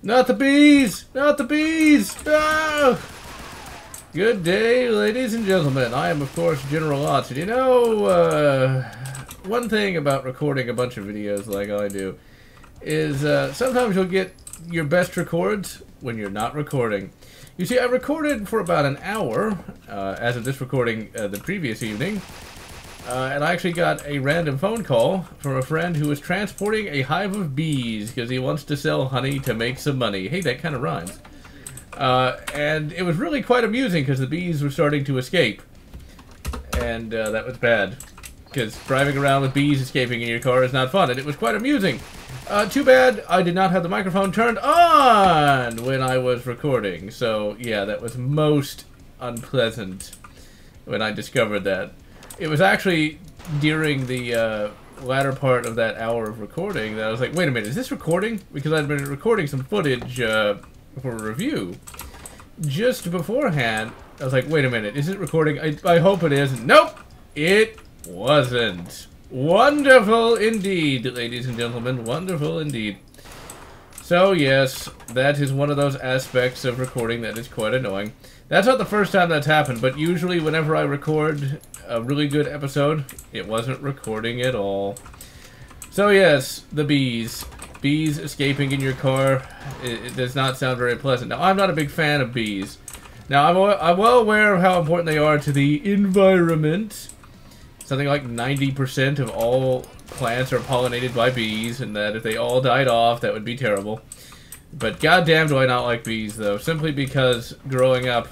Not the bees! Not the bees! Ah! Good day, ladies and gentlemen. I am, of course, GeneralLotz. And you know, one thing about recording a bunch of videos like I do is sometimes you'll get your best records when you're not recording. You see, I recorded for about an hour, as of this recording the previous evening, and I actually got a random phone call from a friend who was transporting a hive of bees because he wants to sell honey to make some money. Hey, that kind of rhymes. And it was really quite amusing because the bees were starting to escape. And that was bad. Because driving around with bees escaping in your car is not fun, and it was quite amusing. Too bad I did not have the microphone turned on when I was recording. So, yeah, that was most unpleasant when I discovered that. It was actually during the latter part of that hour of recording that I was like, wait a minute, is this recording? Because I'd been recording some footage for a review. Just beforehand, I was like, wait a minute, is it recording? I hope it is. Nope! It wasn't. Wonderful indeed, ladies and gentlemen. Wonderful indeed. So, yes, that is one of those aspects of recording that is quite annoying. That's not the first time that's happened, but usually whenever I record a really good episode, it wasn't recording at all. So, yes, the bees. Bees escaping in your car, it does not sound very pleasant. Now, I'm not a big fan of bees. Now, I'm well aware of how important they are to the environment. Something like 90% of all plants are pollinated by bees, and that if they all died off, that would be terrible. But goddamn do I not like bees, though, simply because growing up,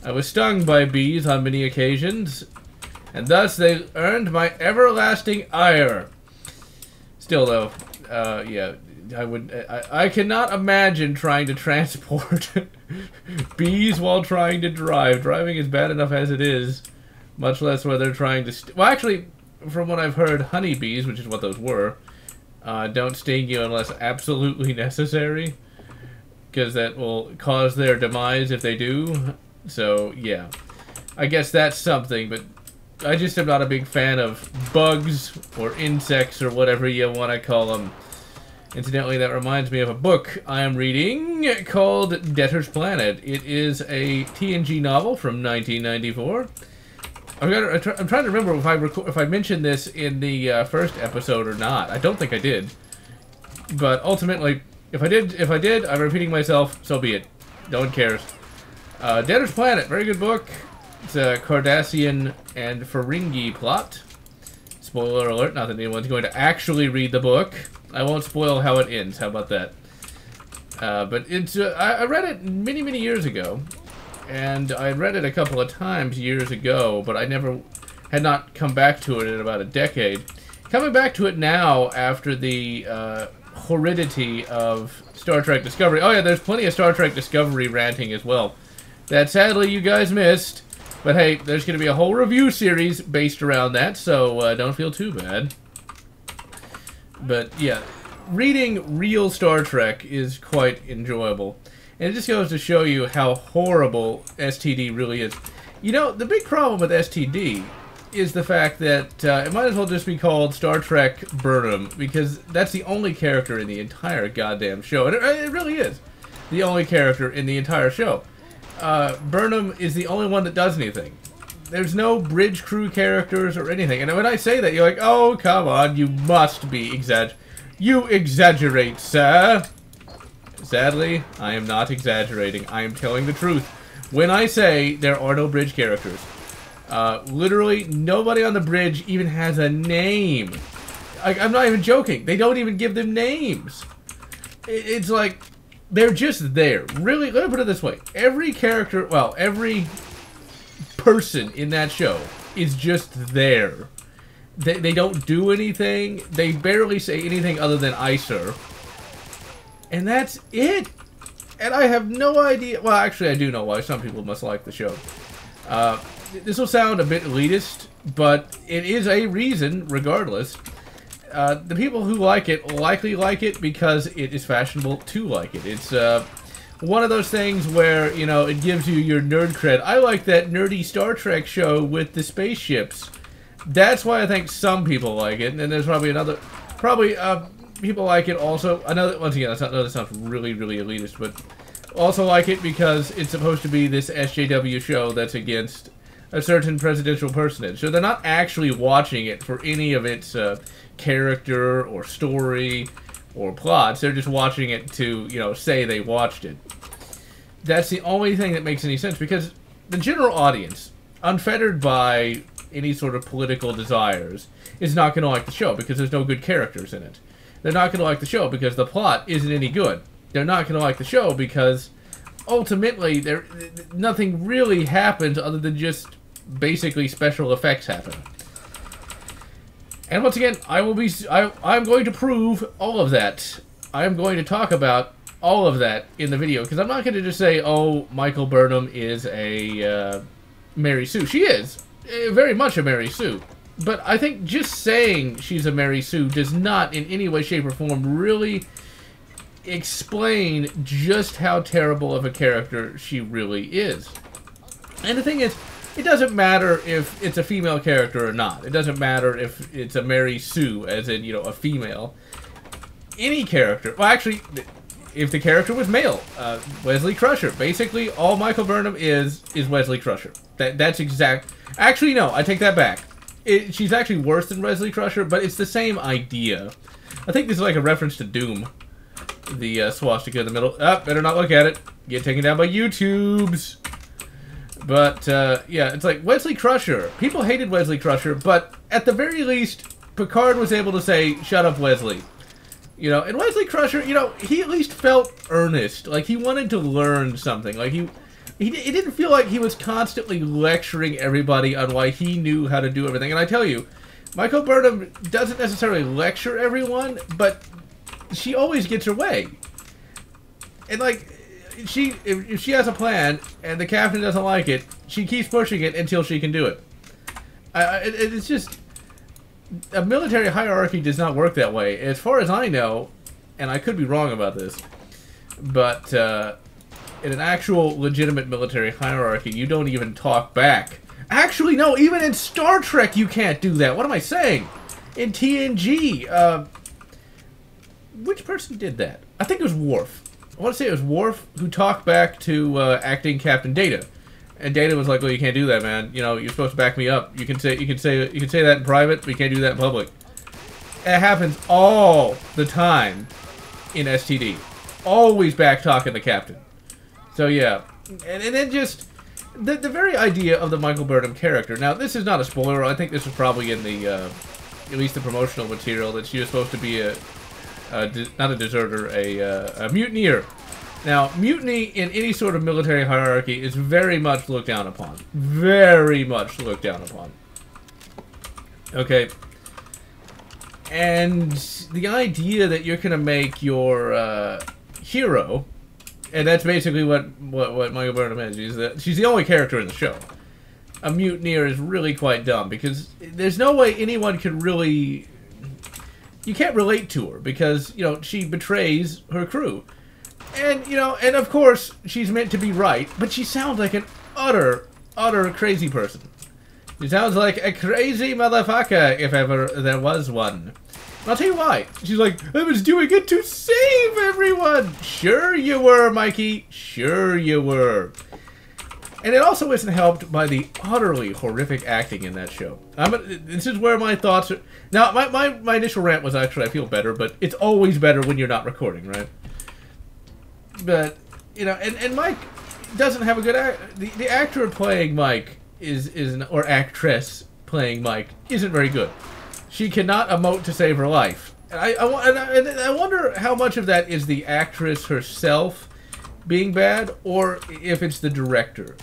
I was stung by bees on many occasions, and thus they earned my everlasting ire. Still, though, yeah, I cannot imagine trying to transport bees while trying to drive. Driving is bad enough as it is, much less where they're trying to... well, actually, from what I've heard, honeybees, which is what those were, don't sting you unless absolutely necessary, because that will cause their demise if they do. So, yeah. I guess that's something, but I just am not a big fan of bugs or insects or whatever you want to call them. Incidentally, that reminds me of a book I am reading called Debtor's Planet. It is a TNG novel from 1994. I'm trying to remember if I mentioned this in the first episode or not. I don't think I did. But ultimately, if I did, I'm repeating myself, so be it. No one cares. Debtor's Planet, very good book. It's a Cardassian and Ferengi plot. Spoiler alert, not that anyone's going to actually read the book. I won't spoil how it ends, how about that? But it's, I read it many, many years ago. And I read it a couple of times years ago, but I had not come back to it in about a decade. Coming back to it now after the horridity of Star Trek Discovery. Oh yeah, there's plenty of Star Trek Discovery ranting as well. That sadly you guys missed. But hey, there's going to be a whole review series based around that, so don't feel too bad. But yeah, reading real Star Trek is quite enjoyable. And it just goes to show you how horrible STD really is. You know, the big problem with STD is the fact that it might as well just be called Star Trek Burnham, because that's the only character in the entire goddamn show. And it really is the only character in the entire show. Burnham is the only one that does anything. There's no bridge crew characters or anything. And when I say that, you're like, oh, come on, you must be You exaggerate, sir. Sadly, I am not exaggerating. I am telling the truth when I say there are no bridge characters. Literally, nobody on the bridge even has a name. I'm not even joking. They don't even give them names. It's like, they're just there. Really, let me put it this way. Every character, well, every person in that show is just there. They don't do anything. They barely say anything other than "I, sir." And that's it. And I have no idea. Well, actually, I do know why some people must like the show. This will sound a bit elitist, but it is a reason, regardless. The people who like it likely like it because it is fashionable to like it. It's one of those things where, you know, it gives you your nerd cred. I like that nerdy Star Trek show with the spaceships. That's why I think some people like it. And then there's probably people like it also. I know that, once again, I know that sounds really, really elitist, but also like it because it's supposed to be this SJW show that's against a certain presidential personage. So they're not actually watching it for any of its character or story or plots. They're just watching it to, you know, say they watched it. That's the only thing that makes any sense, because the general audience, unfettered by any sort of political desires, is not going to like the show because there's no good characters in it. They're not going to like the show because the plot isn't any good. They're not going to like the show because ultimately nothing really happens other than just basically special effects happen. And once again, I'm going to prove all of that. I'm going to talk about all of that in the video, because I'm not going to just say, oh, Michael Burnham is a Mary Sue. She is very much a Mary Sue. But I think just saying she's a Mary Sue does not in any way, shape, or form really explain just how terrible of a character she really is. And the thing is, it doesn't matter if it's a female character or not. It doesn't matter if it's a Mary Sue, as in, you know, a female. Any character. Well, actually, if the character was male, Wesley Crusher. Basically, all Michael Burnham is Wesley Crusher. That's exact. Actually, no, I take that back. She's actually worse than Wesley Crusher, but it's the same idea. I think this is like a reference to Doom. The swastika in the middle. Better not look at it. Get taken down by YouTubes. But, yeah, it's like Wesley Crusher. People hated Wesley Crusher, but at the very least, Picard was able to say, shut up, Wesley. You know, and Wesley Crusher, you know, he at least felt earnest. Like, he wanted to learn something. Like, he didn't feel like he was constantly lecturing everybody on why he knew how to do everything. And I tell you, Michael Burnham doesn't necessarily lecture everyone, but she always gets her way. And, like, if she has a plan and the captain doesn't like it, she keeps pushing it until she can do it. It's just... A military hierarchy does not work that way. As far as I know, and I could be wrong about this, but in an actual legitimate military hierarchy, you don't even talk back. Actually, no, even in Star Trek you can't do that. What am I saying? In TNG, which person did that? I think it was Worf. I want to say it was Worf who talked back to acting Captain Data. And Data was like, "Well, you can't do that, man. You know, you're supposed to back me up. You can say that in private, but you can't do that in public." It happens all the time in STD. Always back talking the captain. So yeah, and then just the very idea of the Michael Burnham character. Now, this is not a spoiler. I think this was probably in the at least the promotional material, that she was supposed to be not a deserter, a mutineer. Now, mutiny in any sort of military hierarchy is very much looked down upon. Very much looked down upon. Okay. And the idea that you're going to make your hero, and that's basically what Michael Burnham is. She's the only character in the show. A mutineer is really quite dumb, because there's no way anyone can really... You can't relate to her, because, you know, she betrays her crew. And, you know, and of course, she's meant to be right, but she sounds like an utter crazy person. She sounds like a crazy motherfucker, if ever there was one. And I'll tell you why. She's like, I was doing it to save everyone! Sure you were, Mikey. Sure you were. And it also isn't helped by the utterly horrific acting in that show. This is where my thoughts are... Now, my initial rant was actually, I feel better, but it's always better when you're not recording, right? But, you know, and Mike doesn't have a good the actor playing Mike or actress playing Mike isn't very good. She cannot emote to save her life. And I wonder how much of that is the actress herself being bad, or if it's the director.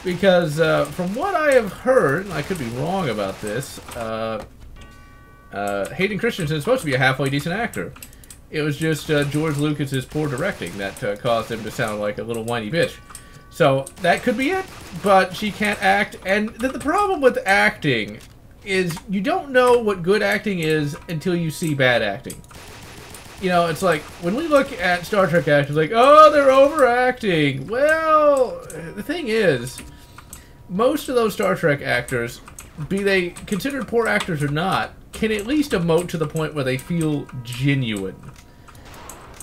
Because from what I have heard, and I could be wrong about this, Hayden Christensen is supposed to be a halfway decent actor. It was just George Lucas's poor directing that caused him to sound like a little whiny bitch. So that could be it, but she can't act. And the problem with acting is you don't know what good acting is until you see bad acting. You know, it's like, when we look at Star Trek actors, like, oh, they're overacting. Well, the thing is, most of those Star Trek actors, be they considered poor actors or not, can at least emote to the point where they feel genuine.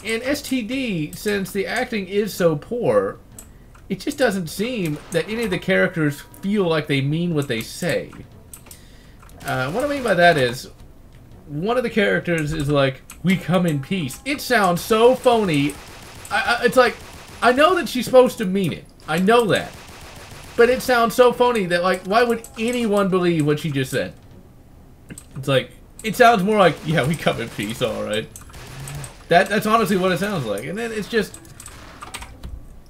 In STD, since the acting is so poor, it just doesn't seem that any of the characters feel like they mean what they say. What I mean by that is, one of the characters is like, "We come in peace." It sounds so phony. It's like, I know that she's supposed to mean it. I know that. But it sounds so phony that, like, why would anyone believe what she just said? It's like, it sounds more like, "Yeah, we come in peace, alright." That's honestly what it sounds like. And then it's just,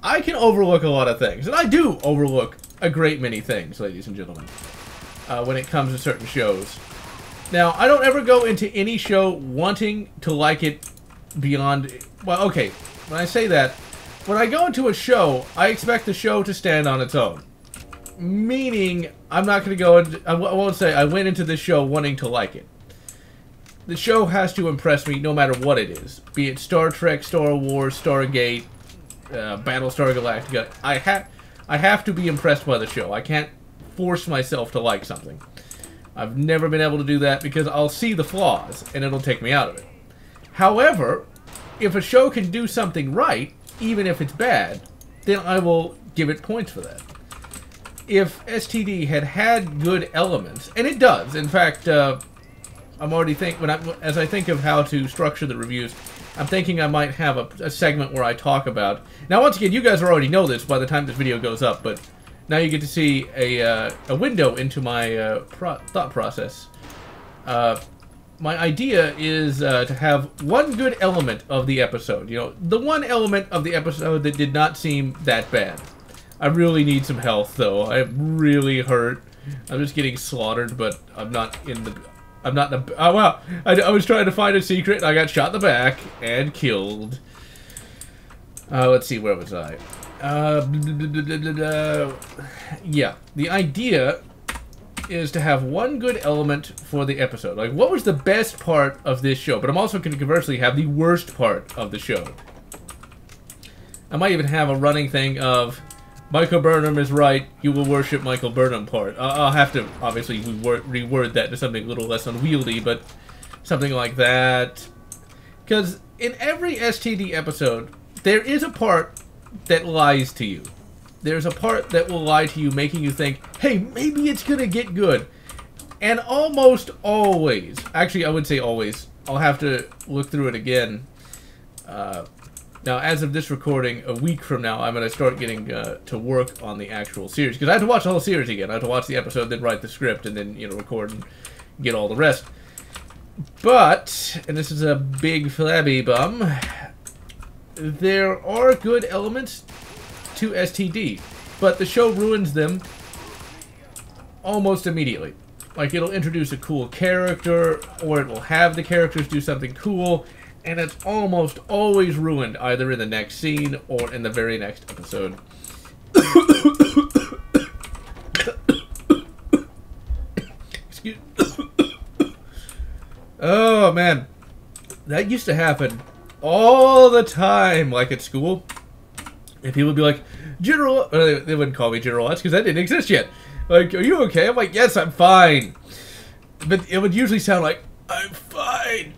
I can overlook a lot of things. And I do overlook a great many things, ladies and gentlemen, when it comes to certain shows. Now, I don't ever go into any show wanting to like it beyond... Well, okay, when I say that, when I go into a show, I expect the show to stand on its own. Meaning, I'm not going to go into... I won't say I went into this show wanting to like it. The show has to impress me no matter what it is. Be it Star Trek, Star Wars, Stargate, Battlestar Galactica. I have to be impressed by the show. I can't force myself to like something. I've never been able to do that because I'll see the flaws and it'll take me out of it. However, if a show can do something right, even if it's bad, then I will give it points for that. If STD had good elements, and it does, in fact, I'm already as I think of how to structure the reviews, I'm thinking I might have a segment where I talk about... Now, once again, you guys already know this by the time this video goes up, but now you get to see a window into my thought process. My idea is to have one good element of the episode. You know, the one element of the episode that did not seem that bad. I really need some health, though. I'm really hurt. I'm just getting slaughtered, but I'm not in the... Oh, wow. I was trying to find a secret, and I got shot in the back and killed. Let's see, where was I? Yeah, the idea is to have one good element for the episode. Like, what was the best part of this show? But I'm also going to conversely have the worst part of the show. I might even have a running thing of Michael Burnham is right, you will worship Michael Burnham part. I'll have to obviously reword that to something a little less unwieldy, but something like that. Because in every STD episode, there is a part that lies to you. There's a part that will lie to you, making you think, hey, maybe it's gonna get good. And almost always, actually I would say always, I'll have to look through it again. Now, as of this recording, a week from now, I'm going to start getting to work on the actual series. Because I have to watch the whole series again. I have to watch the episode, then write the script, and then, you know, record and get all the rest. But, and this is a big flabby bum, there are good elements to STD. But the show ruins them almost immediately. Like, it'll introduce a cool character, or it will have the characters do something cool, and it's almost always ruined either in the next scene or in the very next episode. Excuse me. Oh, man. That used to happen all the time, like at school. And people would be like, General... They wouldn't call me GeneralLotz because that didn't exist yet. Like, are you okay? I'm like, yes, I'm fine. But it would usually sound like, I'm fine.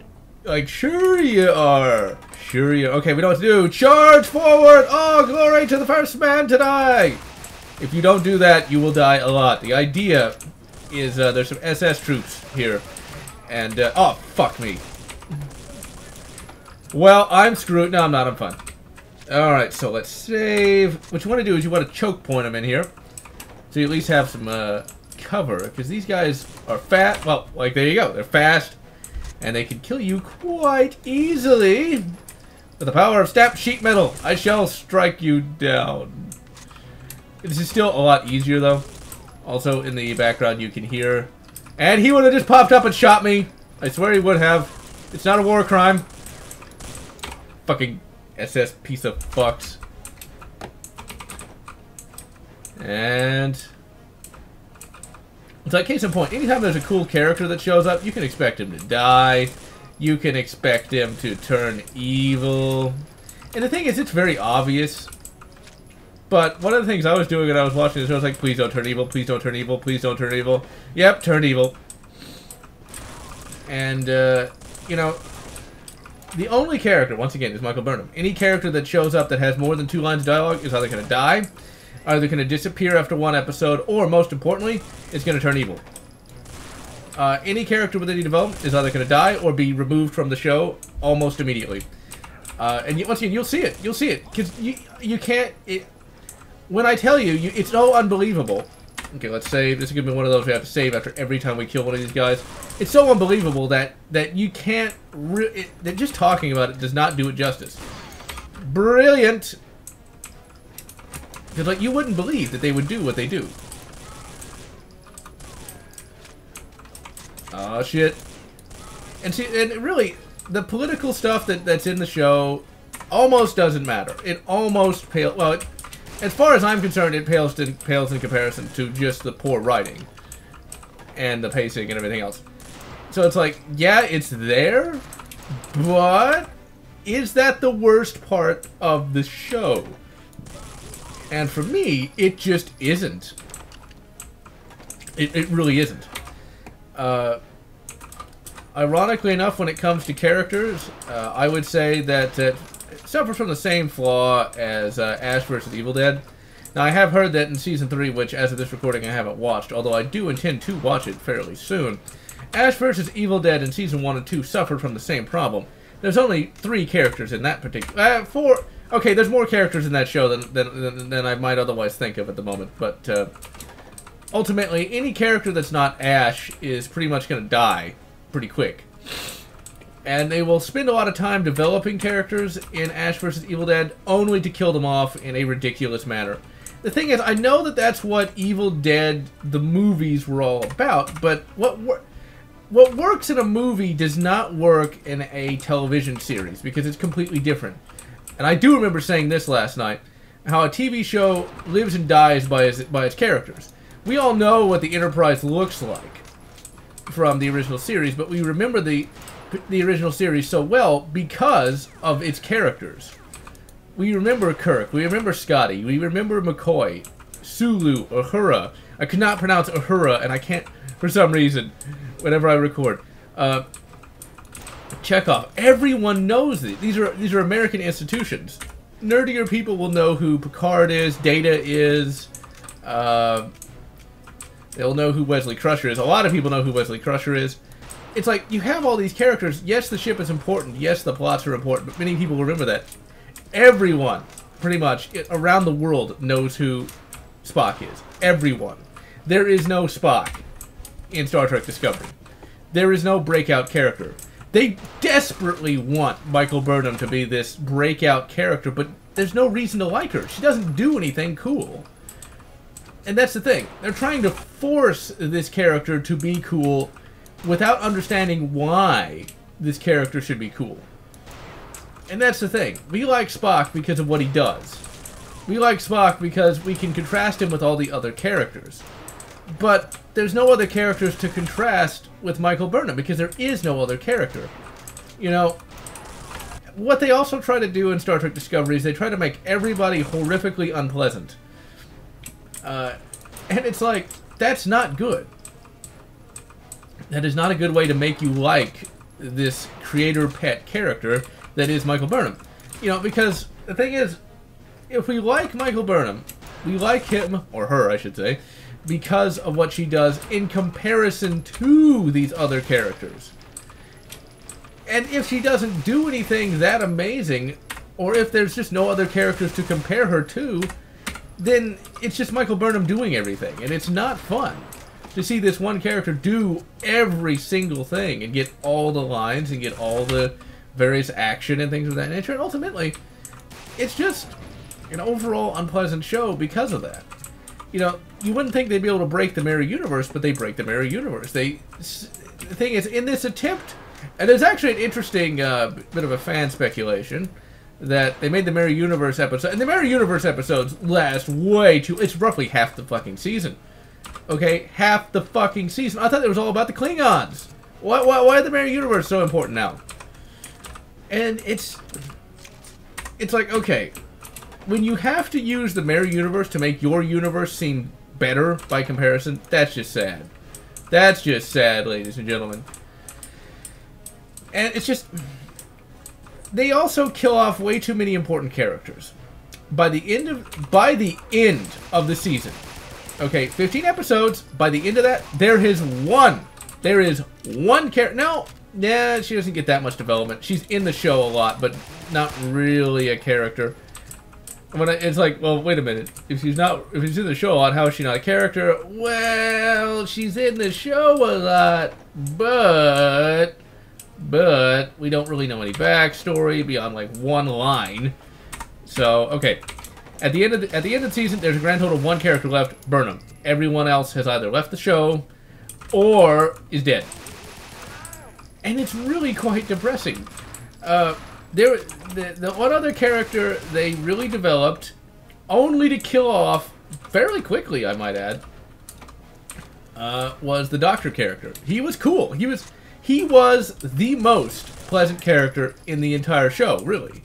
Like, sure you are. Sure you are. Okay, we know what to do. Charge forward! Oh, glory to the first man to die! If you don't do that, you will die a lot. The idea is there's some SS troops here. And, oh, fuck me. Well, I'm screwed. No, I'm not. I'm fine. Alright, so let's save. What you want to do is you want to choke point them in here. So you at least have some cover. Because these guys are fast. Well, like, there you go. They're fast. And they can kill you quite easily. With the power of stamped sheet metal, I shall strike you down. This is still a lot easier, though. Also, in the background, you can hear... And he would have just popped up and shot me. I swear he would have. It's not a war crime. Fucking SS piece of fucks. And... It's like, case in point, anytime there's a cool character that shows up, you can expect him to die. You can expect him to turn evil. And the thing is, it's very obvious. But one of the things I was doing when I was watching this, I was like, please don't turn evil, please don't turn evil, please don't turn evil. Yep, turn evil. And, you know, the only character, once again, is Michael Burnham. Any character that shows up that has more than 2 lines of dialogue is either going to die, either going to disappear after 1 episode, or, most importantly, it's going to turn evil. Any character with any development is either going to die or be removed from the show almost immediately. And once again, you'll see it. You'll see it. Because you can't... when I tell you, it's so unbelievable. Okay, let's save. This is going to be one of those we have to save after every time we kill one of these guys. It's so unbelievable that you can't... that just talking about it does not do it justice. Brilliant! Because, like, you wouldn't believe that they would do what they do. Oh, shit. And see, and really, the political stuff that's in the show almost doesn't matter. It almost pales... well, as far as I'm concerned, it pales in comparison to just the poor writing. And the pacing and everything else. So it's like, yeah, it's there, but is that the worst part of the show? And for me, it just isn't. It really isn't. Ironically enough, when it comes to characters, I would say that it suffers from the same flaw as Ash vs. Evil Dead. Now, I have heard that in Season 3, which, as of this recording, I haven't watched, although I do intend to watch it fairly soon, Ash vs. Evil Dead in Season 1 and 2 suffered from the same problem. There's only 3 characters in that particular... 4... Okay, there's more characters in that show than I might otherwise think of at the moment, but ultimately, any character that's not Ash is pretty much going to die pretty quick. And they will spend a lot of time developing characters in Ash vs. Evil Dead only to kill them off in a ridiculous manner. The thing is, I know that that's what Evil Dead, the movies, were all about, but what works in a movie does not work in a television series, because it's completely different. And I do remember saying this last night, how a TV show lives and dies by its characters. We all know what the Enterprise looks like from the original series, but we remember the original series so well because of its characters. We remember Kirk, we remember Scotty, we remember McCoy, Sulu, Uhura. I could not pronounce Uhura, and I can't for some reason whenever I record. Chekhov. Everyone knows it. These are American institutions. Nerdier people will know who Picard is, Data is. They'll know who Wesley Crusher is. A lot of people know who Wesley Crusher is. It's like, you have all these characters. Yes, the ship is important. Yes, the plots are important. But many people remember that. Everyone, pretty much, around the world knows who Spock is. Everyone. There is no Spock in Star Trek Discovery. There is no breakout character. They desperately want Michael Burnham to be this breakout character, but there's no reason to like her. She doesn't do anything cool. And that's the thing. They're trying to force this character to be cool without understanding why this character should be cool. And that's the thing. We like Spock because of what he does. We like Spock because we can contrast him with all the other characters. But there's no other characters to contrast with Michael Burnham because there is no other character. You know, what they also try to do in Star Trek Discovery is they try to make everybody horrifically unpleasant. And it's like, that's not good. That is not a good way to make you like this creator pet character that is Michael Burnham. You know, because the thing is, if we like Michael Burnham, we like him, or her I should say, because of what she does in comparison to these other characters. And if she doesn't do anything that amazing, or if there's just no other characters to compare her to, then it's just Michael Burnham doing everything, and it's not fun to see this one character do every single thing and get all the lines and get all the various action and things of that nature. And ultimately, it's just an overall unpleasant show because of that. You know, you wouldn't think they'd be able to break the mirror universe, but they break the mirror universe. The thing is, in this attempt, and there's actually an interesting bit of a fan speculation that they made the mirror universe episode, and the mirror universe episodes last way too. It's roughly half the fucking season. Okay, half the fucking season. I thought it was all about the Klingons. Why is the mirror universe so important now? And it's like, okay, when you have to use the mirror universe to make your universe seem better by comparison, that's just sad. That's just sad, ladies and gentlemen. And it's just... They also kill off way too many important characters. By the end of the season, okay, 15 episodes, by the end of that, there is one character. No, yeah, she doesn't get that much development. She's in the show a lot, but not really a character. It's like, well, wait a minute. If she's in the show a lot, how is she not a character? Well, she's in the show a lot, but we don't really know any backstory beyond like one line. So, okay. At the end of the season, there's a grand total of one character left, Burnham. Everyone else has either left the show or is dead. And it's really quite depressing. The one other character they really developed, only to kill off fairly quickly, I might add, was the Doctor character. He was cool. He was the most pleasant character in the entire show, really.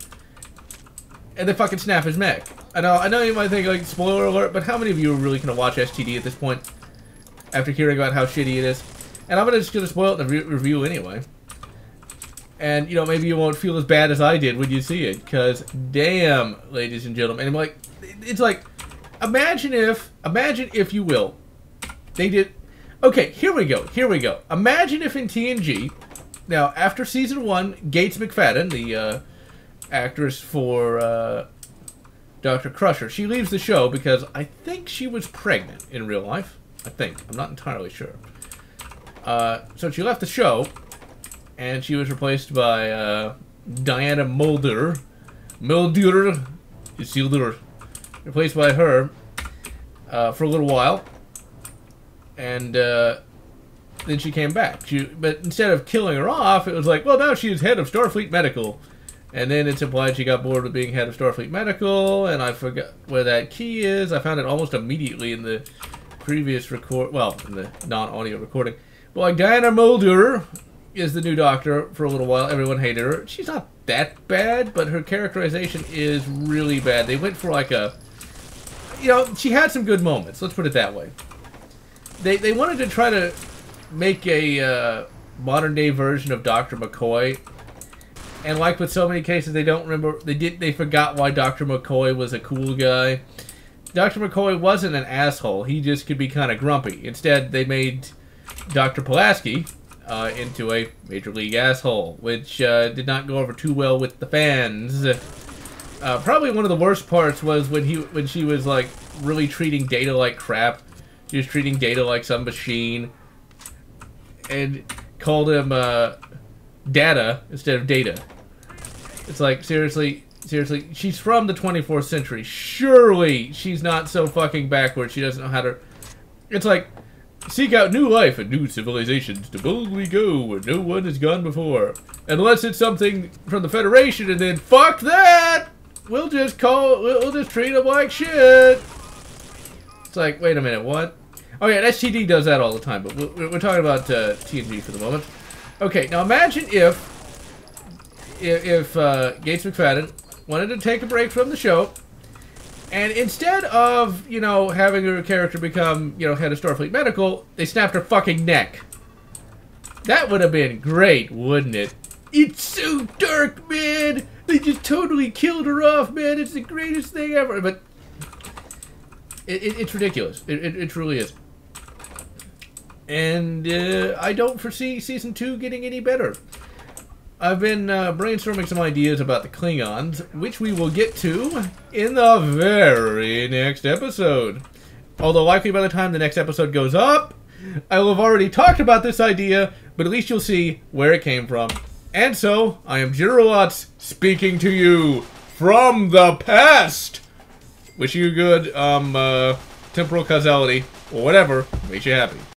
And they fucking snap his neck. I know you might think, like, spoiler alert, but how many of you are really going to watch STD at this point after hearing about how shitty it is? And I'm just going to spoil it in the review anyway. And, you know, maybe you won't feel as bad as I did when you see it, because damn, ladies and gentlemen. And I'm like, it's like, imagine if you will, they did... Okay, here we go. Imagine if in TNG, now, after Season 1, Gates McFadden, the actress for Dr. Crusher, she leaves the show because I think she was pregnant in real life. I think. I'm not entirely sure. So she left the show, and she was replaced by Diana Mulder. Replaced by her for a little while. And then she came back. But instead of killing her off, it was like, well, now she is head of Starfleet Medical. And then it's implied she got bored with being head of Starfleet Medical, and I forgot where that key is. I found it almost immediately in the previous in the non-audio recording. But like, Diana Mulder is the new Doctor for a little while. Everyone hated her. She's not that bad, but her characterization is really bad. They went for like a... You know, she had some good moments. Let's put it that way. They wanted to try to make a modern-day version of Dr. McCoy. And like with so many cases, they don't remember... They forgot why Dr. McCoy was a cool guy. Dr. McCoy wasn't an asshole. He just could be kind of grumpy. Instead, they made Dr. Pulaski into a major league asshole, which did not go over too well with the fans. Probably one of the worst parts was when she was like really treating Data like crap. She was treating Data like some machine, and called him Data instead of Data. It's like, seriously, she's from the 24th century. Surely she's not so fucking backward she doesn't know how to... It's like, seek out new life and new civilizations to boldly go where no one has gone before. Unless it's something from the Federation, and then fuck that! We'll just treat them like shit. It's like, wait a minute, what? Oh yeah, STD does that all the time, but we're talking about TNG for the moment. Okay, now imagine if Gates McFadden wanted to take a break from the show, and instead of, you know, having her character become, you know, head of Starfleet Medical, they snapped her fucking neck. That would have been great, wouldn't it? It's so dark, man! They just totally killed her off, man! It's the greatest thing ever! But it's ridiculous. It truly is. And I don't foresee Season 2 getting any better. I've been brainstorming some ideas about the Klingons, which we will get to in the very next episode. Although likely by the time the next episode goes up, I will have already talked about this idea, but at least you'll see where it came from. And so, I am GeneralLotz speaking to you from the past! Wish you good temporal causality, or whatever makes you happy.